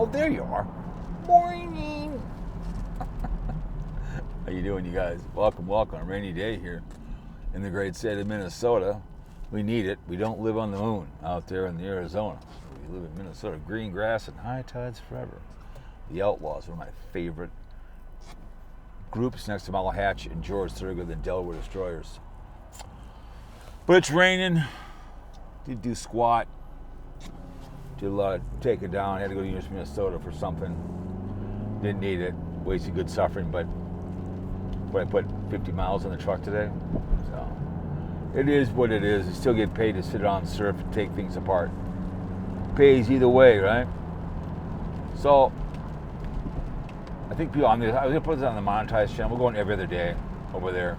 Oh, there you are. Morning. How you doing, you guys? Welcome. A rainy day here in the great state of Minnesota. We need it. We don't live on the moon out there in the Arizona. We live in Minnesota. Green grass and high tides forever. The Outlaws, one of my favorite groups next to Malahatchie and George Thorogood, the Delaware Destroyers. But it's raining. Did do squat. Did a lot of take it down. Had to go to University of Minnesota for something. Didn't need it. Wasted good suffering, but I put 50 miles on the truck today. So it is what it is. You still get paid to sit on surf and take things apart. Pays either way, right? So I think people, I was gonna put this on the monetized channel. We're going every other day over there.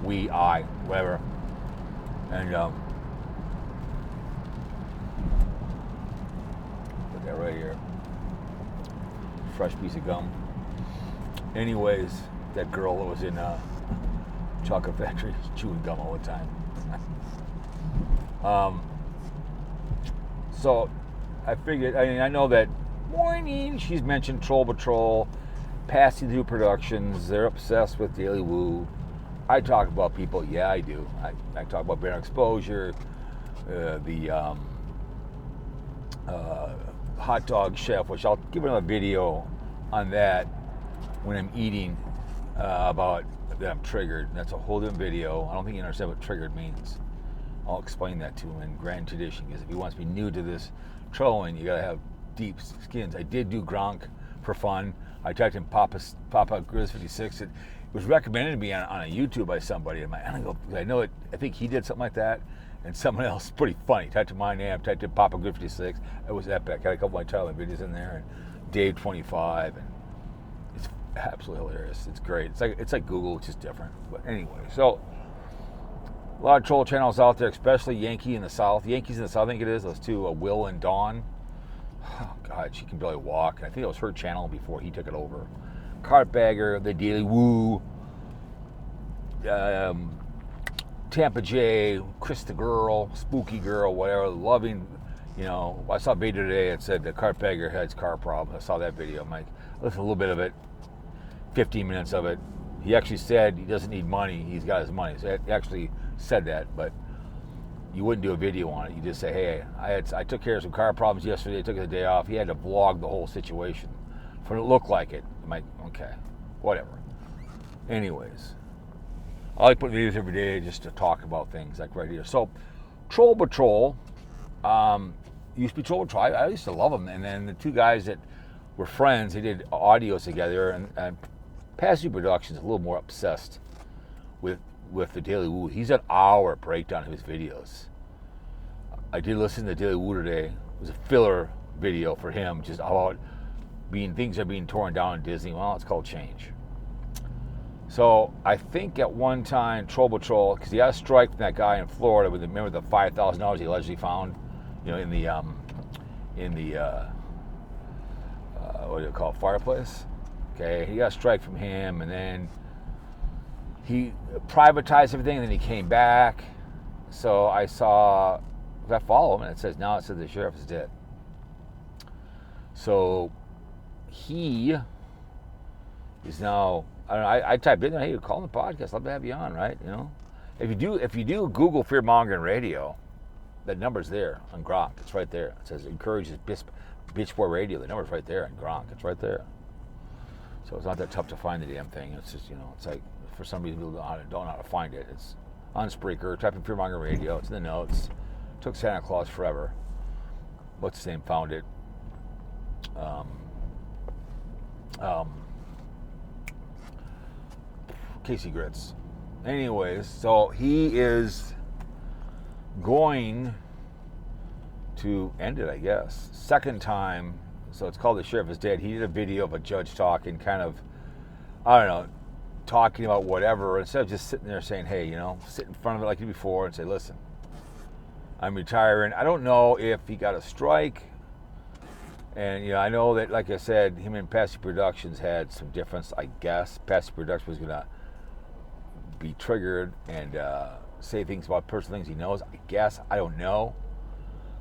Whatever. And put that right here. Fresh piece of gum. Anyways, that girl that was in chocolate factory was chewing gum all the time. So I figured, I know that morning she's mentioned Troll Patrol, Passing Through Productions. They're obsessed with Daily Woo. I talk about people, yeah, I do. I talk about brand exposure, the hot dog chef, which I'll give another video on that when I'm eating, about that I'm triggered. That's a whole different video. I don't think you understand what triggered means. I'll explain that to him in grand tradition, because if he wants to be new to this trolling, you gotta have deep skins. I did do Gronk for fun. I typed in Papa Grizz 56. It was recommended to me on a YouTube by somebody. And I know it. I think he did something like that, and someone else pretty funny. Typed in my name, typed in Papa Grizz 56. It was epic. Had a couple of my Thailand videos in there, and Dave 25, and it's absolutely hilarious. It's great. It's like Google, it's just different. But anyway, so a lot of troll channels out there, especially Yankees in the South, I think it is. Those two, Will and Dawn. Oh God, she can barely walk. I think it was her channel before he took it over. Cartbagger, the Daily Woo, Tampa J, Chris the Girl, Spooky Girl, whatever, loving, I saw a video today that said the Cartbagger has car problems. I saw that video. I'm like, listen, a little bit of it, 15 minutes of it. He actually said he doesn't need money. He's got his money. So he actually said that, but you wouldn't do a video on it. You just say, hey, I took care of some car problems yesterday. I took the day off. He had to vlog the whole situation for it to look like it. I'm like, okay, whatever. Anyways, I like putting videos every day just to talk about things like right here. So, Troll Patrol, used to be Troll Patrol. I used to love them. And then the two guys that were friends, they did audios together. And Passy Productions is a little more obsessed with the Daily Woo. He's an hour breakdown of his videos. I did listen to Daily Woo today. It was a filler video for him, just about things are being torn down in Disney. Well, it's called change. So I think at one time, Troll Patrol, because he got a strike from that guy in Florida with remember the $5,000 he allegedly found, in the what do you call it, fireplace? Okay, he got a strike from him, and then he privatized everything, and then he came back. So I follow him, and it says the sheriff is dead. So he is now, I typed in there, hey, call the podcast, love to have you on, right? If you do Google fear mongering radio, that number's there on Gronk. It's right there. It says encourages bitch boy radio. The number's right there on Gronk. It's right there. So it's not that tough to find the damn thing. It's just, it's like, for some reason, people don't know how to find it. It's on Spreaker, type in Fearmonger Radio, it's in the notes. Took Santa Claus forever. What's his name found it? Casey Grits. Anyways, so he is going to end it, I guess. Second time, so it's called The Sheriff is Dead. He did a video of a judge talking, kind of, I don't know, talking about whatever, instead of just sitting there saying, hey, sit in front of it like you did before and say, listen, I'm retiring. I don't know if he got a strike. And, I know that, like I said, him and Passy Productions had some difference, I guess. Passy Productions was going to be triggered and say things about personal things he knows, I guess. I don't know.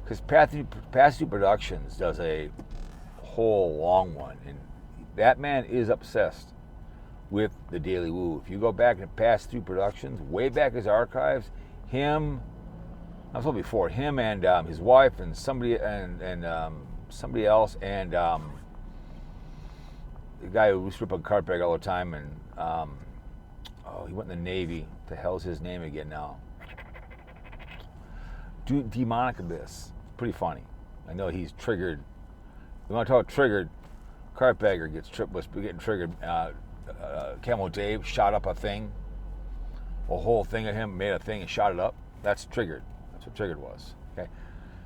Because Passy Productions does a whole long one. And that man is obsessed with the Daily Woo. If you go back and pass through productions, way back his archives, him, I was told before, him and his wife and somebody somebody else, and the guy who used to rip a carpetbagger all the time, and he went in the Navy. What the hell's his name again now? Demonic Abyss. Pretty funny. I know he's triggered. You want to talk about triggered? Carpetbagger was getting triggered. Camo Dave shot up a thing, a whole thing of him, made a thing and shot it up. That's triggered. That's what triggered was. Okay.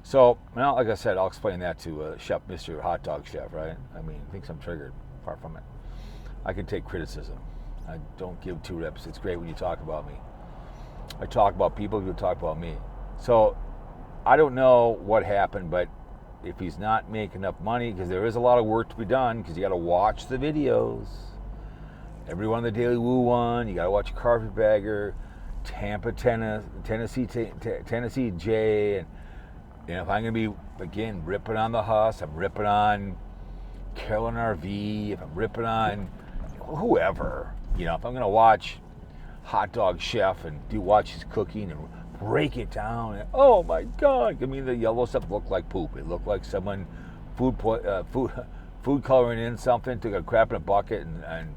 So now, like I said, I'll explain that to Chef, Mr. Hot Dog Chef, right? I mean, he thinks I'm triggered. Far from it. I can take criticism. I don't give two rips. It's great when you talk about me. I talk about people, you talk about me. So I don't know what happened, but if he's not making enough money, because there is a lot of work to be done, because you got to watch the videos. Every one of the Daily Woo one, you got to watch Carpetbagger, Tampa, Tennessee J, and if I'm going to be, again, ripping on the Huss, I'm ripping on Carolyn RV, if I'm ripping on whoever, if I'm going to watch Hot Dog Chef and watch his cooking and break it down, and, oh my God, I mean, the yellow stuff looked like poop. It looked like someone food coloring in something, took a crap in a bucket and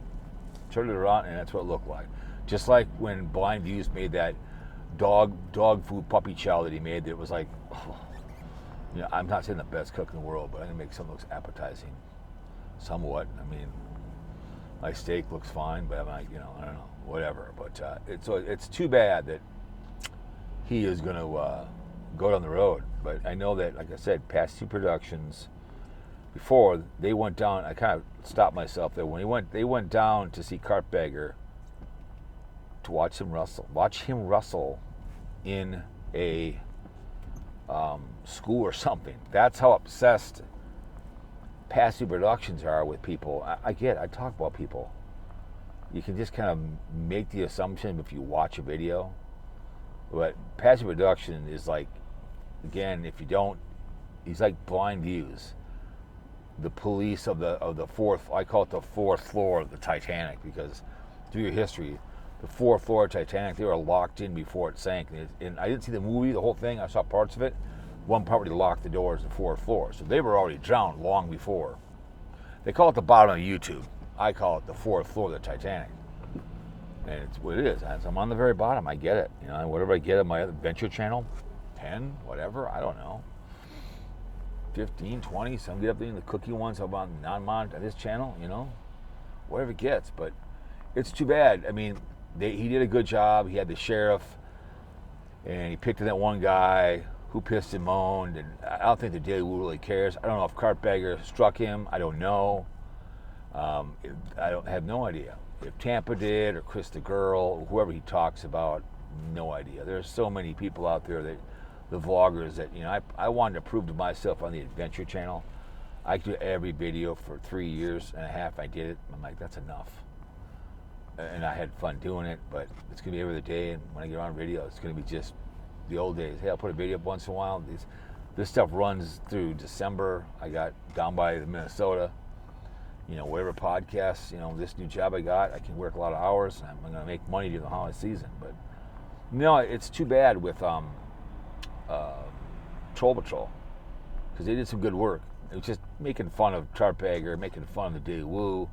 turned it around, and that's what it looked like. Just like when Blind Views made that dog food puppy chow that he made, that it was like, I'm not saying the best cook in the world, but I'm gonna make something that looks appetizing, somewhat. I mean, my steak looks fine, but I'm like, I don't know, whatever. But it's too bad that he is going to go down the road. But I know that, like I said, past two productions before they went down, I kind of stopped myself there. When they went down to see Carpetbagger to watch him wrestle in a school or something. That's how obsessed past two productions are with people. I talk about people. You can just kind of make the assumption if you watch a video. But passive production is like, again, if you don't, he's like Blind Views. The police of the fourth, I call it the fourth floor of the Titanic, because through your history, the fourth floor of Titanic, they were locked in before it sank. And I didn't see the movie, the whole thing, I saw parts of it. One part where they locked the doors to the fourth floor. So they were already drowned long before. They call it the bottom of YouTube. I call it the fourth floor of the Titanic. And it's what it is. I'm on the very bottom. I get it. Whatever I get on my adventure channel, 10, whatever, I don't know. 15, 20, some get up there in the cookie ones about non-mod on this channel, whatever it gets. But it's too bad. I mean, he did a good job. He had the sheriff, and he picked that one guy who pissed and moaned, and I don't think the Daily Woo really cares. I don't know if Carpetbagger struck him. I don't know. I have no idea. If Tampa did, or Chris the Girl, whoever he talks about, no idea. There's so many people out there, that the vloggers, that I wanted to prove to myself on the Adventure channel. I could do every video for 3 years and a half. I did it. I'm like, that's enough. And I had fun doing it, but it's gonna be every other day. And when I get on video, it's gonna be just the old days. Hey, I'll put a video up once in a while. This stuff runs through December. I got down by Minnesota. Whatever podcasts, this new job I got, I can work a lot of hours, and I'm going to make money during the holiday season. But no, it's too bad with Troll Patrol, because they did some good work. It was just making fun of Carpetbagger, making fun of the Daily Woo,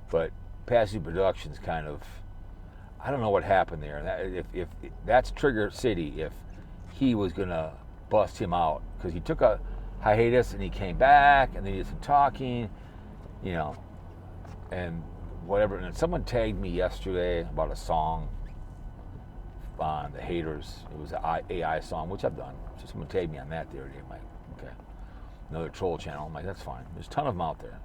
but Passive Productions kind of, I don't know what happened there. If that's Trigger City, if he was going to bust him out, because he took a hiatus and he came back and they did some talking, and whatever. And someone tagged me yesterday about a song on the Haters. It was an A.K.A. song, which I've done. So someone tagged me on that the other day. I'm like, okay, another troll channel. I'm like, that's fine. There's a ton of them out there.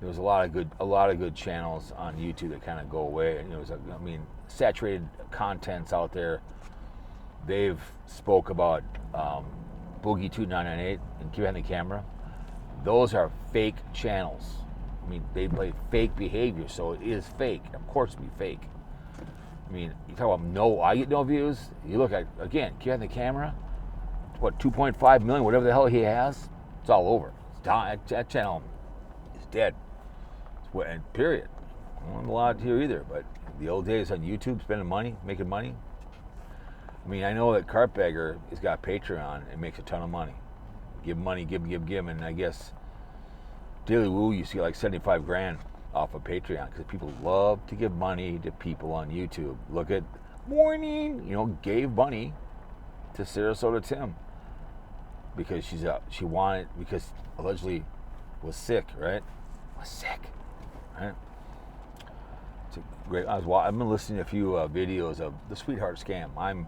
There's a lot of good channels on YouTube that kind of go away. And saturated contents out there. They've spoke about Boogie2998 and Keep Behind the Camera. Those are fake channels. They play fake behavior, so it is fake. Of course, it'd be fake. You talk about I get no views. You look at, again, Keep Behind the Camera, 2.5 million, whatever the hell he has, it's all over. dying. That channel is dead. And period. I don't allowed here either, but the old days on YouTube, spending money, making money. I mean, I know that Carpetbagger has got Patreon and makes a ton of money. Give money, give, and I guess Daily Woo used to get like 75 grand off of Patreon because people love to give money to people on YouTube. Look at Morning, gave money to Sarasota Tim because she wanted, because allegedly was sick, right? Was sick, right? It's a great. I've been listening to a few videos of the Sweetheart Scam.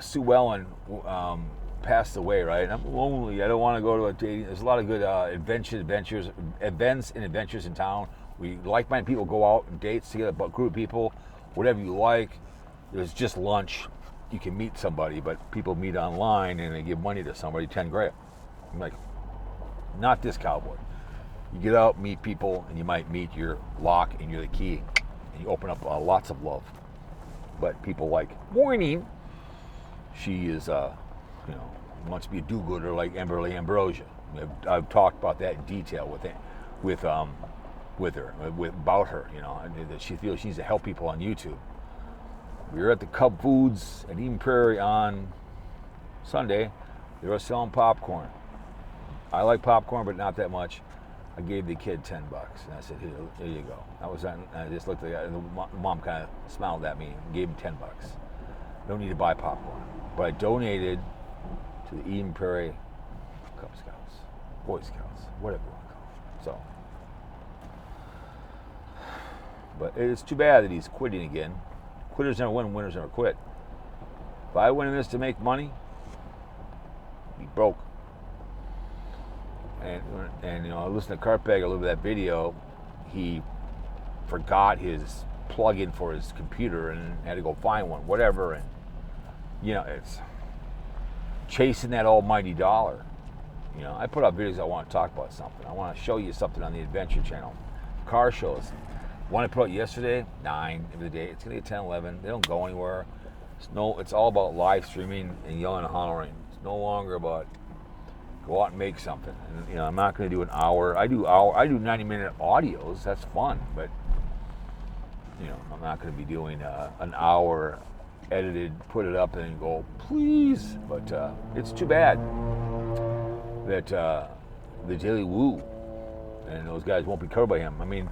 Sue Ellen passed away, right? I'm lonely. I don't want to go to a dating. There's a lot of good events and adventures in town. We like-minded people go out and dates together, a group of people, whatever you like. There's just lunch. You can meet somebody, but people meet online and they give money to somebody, 10 grand. I'm like, not this cowboy. You get out, meet people, and you might meet your lock and you're the key. And you open up lots of love. But people like Morning, she is, wants to be a do-gooder like Emberly Ambrosia. I've talked about that in detail about her, that she feels she needs to help people on YouTube. We were at the Cub Foods at Eden Prairie on Sunday. They were selling popcorn. I like popcorn, but not that much. I gave the kid $10, and I said, here you go. I just looked at the guy, and the mom kind of smiled at me and gave him $10. Don't need to buy popcorn. But I donated to the Eden Prairie Cub Scouts, Boy Scouts, whatever you want to call it. So, but it's too bad that he's quitting again. Quitters never win, winners never quit. If I went in this to make money, I'd be broke. And I listened to Carpetbagger a little bit of that video. He forgot his plug-in for his computer and had to go find one, whatever. And it's chasing that almighty dollar. I put out videos. I want to talk about something. I want to show you something on the Adventure Channel. Car shows. One I put out yesterday, 9 of the day. It's gonna get 10, 11. They don't go anywhere. It's all about live streaming and yelling and hollering. It's no longer about go out and make something. And I'm not gonna do an hour. I do 90-minute audios. That's fun, but I'm not gonna be doing an hour edited, put it up, and then go please. But it's too bad that the Daily Woo and those guys won't be covered by him. I mean,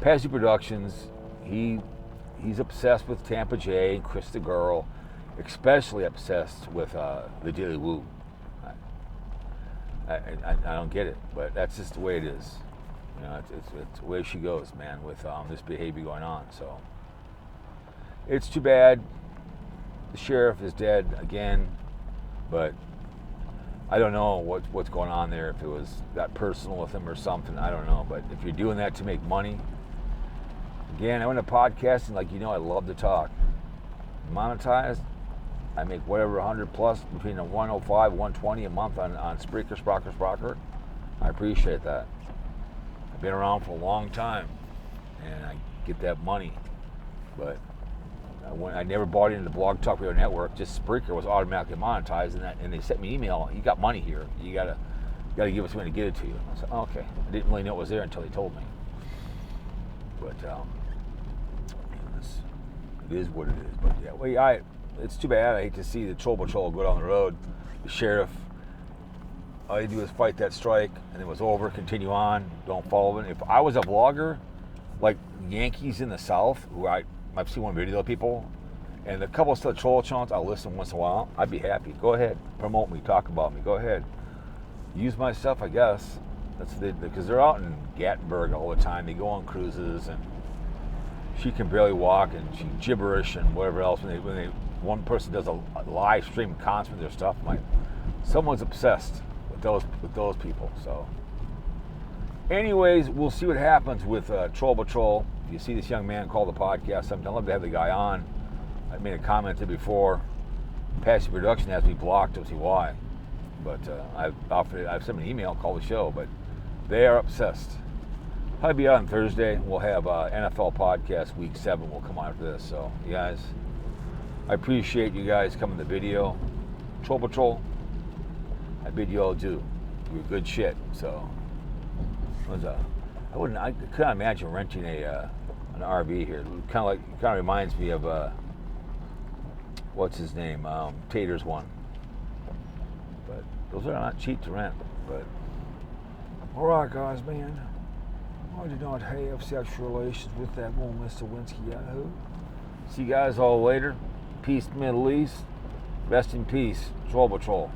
Pazzi Productions, he's obsessed with Tampa J and Chris the Girl, especially obsessed with the Daily Woo. I don't get it, but that's just the way it is. It's the way she goes, man, with this behavior going on. So it's too bad. The sheriff is dead again, but I don't know what's going on there. If it was that personal with him or something, I don't know. But if you're doing that to make money, again, I went to podcasting, I love to talk. Monetized, I make whatever 100 plus, between a 105, 120 a month on Spreaker. I appreciate that. I've been around for a long time, and I get that money. But I never bought into the Blog Talk Radio Network. Just Spreaker was automatically monetized, and they sent me an email. You got money here. You gotta give us something to get it to you. I said, okay. I didn't really know it was there until they told me. But it is what it is. But yeah, it's too bad. I hate to see the Troll Patrol go down the road. The sheriff, all they do is fight that strike, and it was over. Continue on. Don't follow it. If I was a vlogger, like Yankees in the South, who I've seen one video of people, and a couple of troll chants, I'll listen once in a while. I'd be happy. Go ahead, promote me, talk about me. Go ahead, use my stuff, I guess. Because they're out in Gatlinburg all the time. They go on cruises, and she can barely walk, and she gibberish and whatever else. When one person does a live stream concert with their stuff, someone's obsessed with those people. So, anyways, we'll see what happens with Troll Patrol. If you see this young man call the podcast sometime, I'd love to have the guy on. I made a comment there before. Pazzi Production has me blocked. I'll see why. But I've sent them an email, call the show, but they are obsessed. I'll be on Thursday. We'll have NFL podcast week 7 will come out after this. So, you guys, I appreciate you guys coming to the video. Troll Patrol, I bid you all adieu. good shit. So I could not imagine renting an RV here. Kind of reminds me of what's his name, Tater's one. But those are not cheap to rent. But all right, guys, man. I did not have sexual relations with that one, Mr. Winsky Yahoo. See you guys all later. Peace, Middle East. Rest in peace, Troll Patrol.